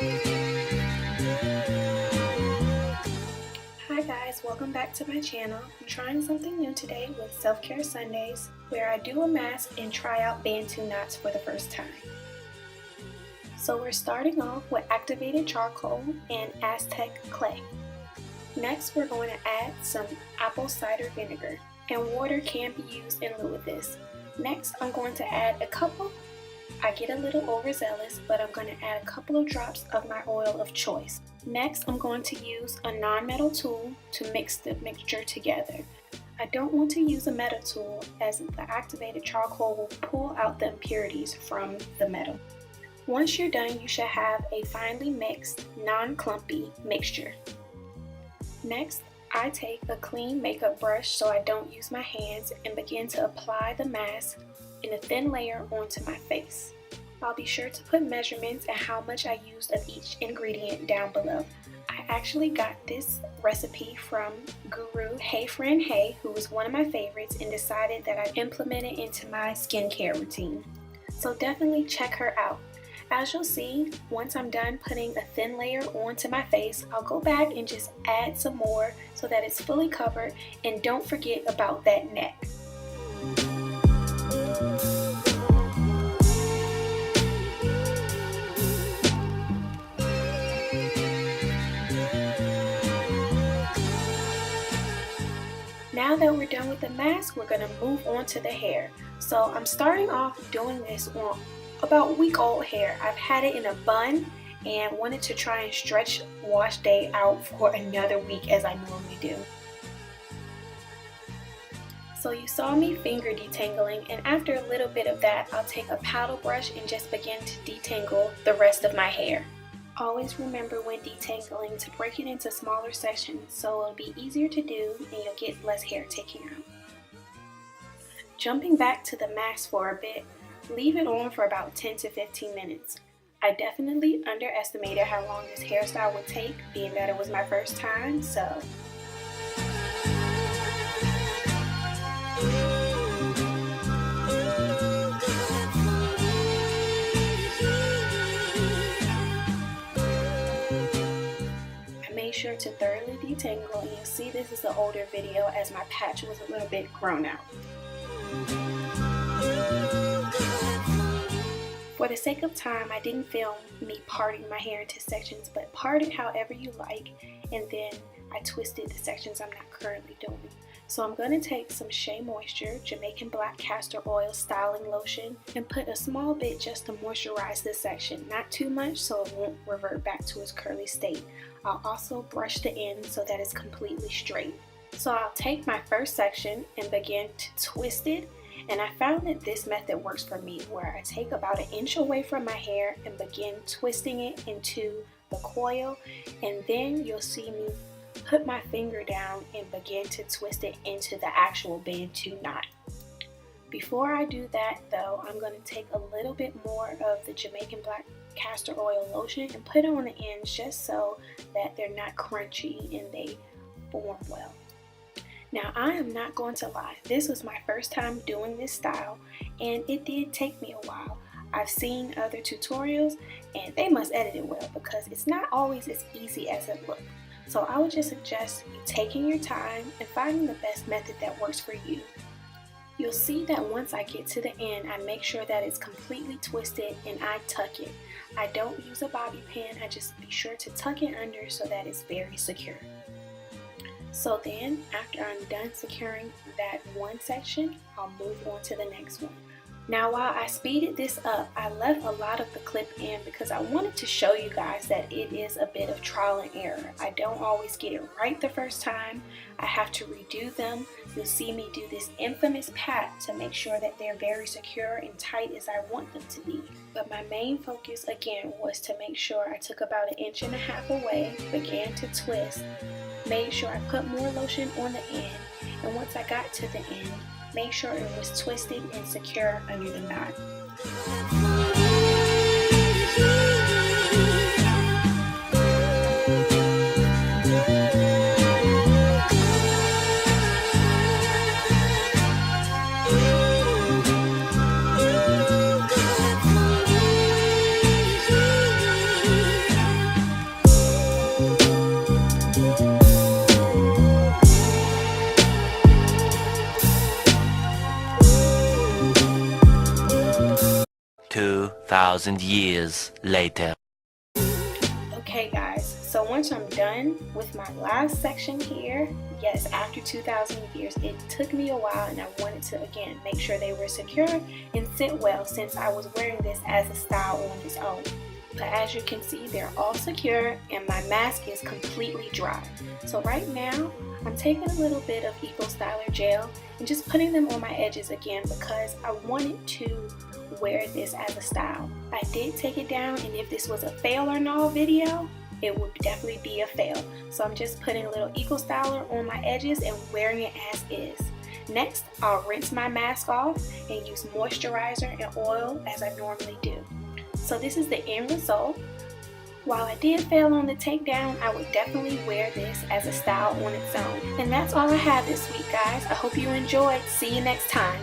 Hi guys, welcome back to my channel. I'm trying something new today with Self-Care Sundays, where I do a mask and try out Bantu knots for the first time. So we're starting off with activated charcoal and Aztec clay. Next we're going to add some apple cider vinegar, and water can be used in lieu of this. Next I'm going to add I get a little overzealous, but I'm going to add a couple of drops of my oil of choice. Next, I'm going to use a non-metal tool to mix the mixture together. I don't want to use a metal tool as the activated charcoal will pull out the impurities from the metal. Once you're done, you should have a finely mixed, non-clumpy mixture. Next, I take a clean makeup brush so I don't use my hands and begin to apply the mask in a thin layer onto my face. I'll be sure to put measurements and how much I used of each ingredient down below. I actually got this recipe from guru HeyFranHey, who was one of my favorites, and decided that I'd implement it into my skincare routine. So definitely check her out. As you'll see, once I'm done putting a thin layer onto my face, I'll go back and just add some more so that it's fully covered, and don't forget about that neck. Now that we're done with the mask, we're going to move on to the hair. So I'm starting off doing this on about week-old hair. I've had it in a bun and wanted to try and stretch wash day out for another week as I normally do. So you saw me finger detangling, and after a little bit of that, I'll take a paddle brush and just begin to detangle the rest of my hair. Always remember when detangling to break it into smaller sections so it'll be easier to do and you'll get less hair taken out. Jumping back to the mask for a bit, leave it on for about 10 to 15 minutes. I definitely underestimated how long this hairstyle would take, being that it was my first time, so sure to thoroughly detangle, and you'll see this is the older video as my patch was a little bit grown out. For the sake of time, I didn't film me parting my hair into sections, but part it however you like, and then I twisted the sections I'm not currently doing. So I'm going to take some Shea Moisture Jamaican Black Castor Oil Styling Lotion and put a small bit just to moisturize this section. Not too much so it won't revert back to its curly state. I'll also brush the end so that it's completely straight. So I'll take my first section and begin to twist it, and I found that this method works for me, where I take about 1 inch away from my hair and begin twisting it into the coil, and then you'll see me put my finger down and begin to twist it into the actual Bantu knot. Before I do that though, I'm going to take a little bit more of the Jamaican Black Castor Oil Lotion and put it on the ends just so that they're not crunchy and they form well. Now I am not going to lie, this was my first time doing this style and it did take me a while. I've seen other tutorials and they must edit it well because it's not always as easy as it looks. So I would just suggest you taking your time and finding the best method that works for you. You'll see that once I get to the end, I make sure that it's completely twisted and I tuck it. I don't use a bobby pin, I just be sure to tuck it under so that it's very secure. So then, after I'm done securing that one section, I'll move on to the next one. Now while I speeded this up, I left a lot of the clip in because I wanted to show you guys that it is a bit of trial and error. I don't always get it right the first time. I have to redo them. You'll see me do this infamous pat to make sure that they're very secure and tight as I want them to be. But my main focus again was to make sure I took about 1.5 inches away, began to twist, made sure I put more lotion on the end, and once I got to the end, make sure it was twisted and secure under the knot. 2,000 years later. Okay guys, so once I'm done with my last section here, yes, after 2,000 years, it took me a while and I wanted to again make sure they were secure and sit well since I was wearing this as a style on its own. But as you can see, they're all secure and my mask is completely dry. So right now, I'm taking a little bit of Eco Styler gel and just putting them on my edges again because I wanted to wear this as a style. I did take it down, and if this was a fail or no video, it would definitely be a fail. So I'm just putting a little Eco Styler on my edges and wearing it as is. Next, I'll rinse my mask off and use moisturizer and oil as I normally do. So this is the end result. While I did fail on the takedown, I would definitely wear this as a style on its own. And that's all I have this week, guys. I hope you enjoyed. See you next time.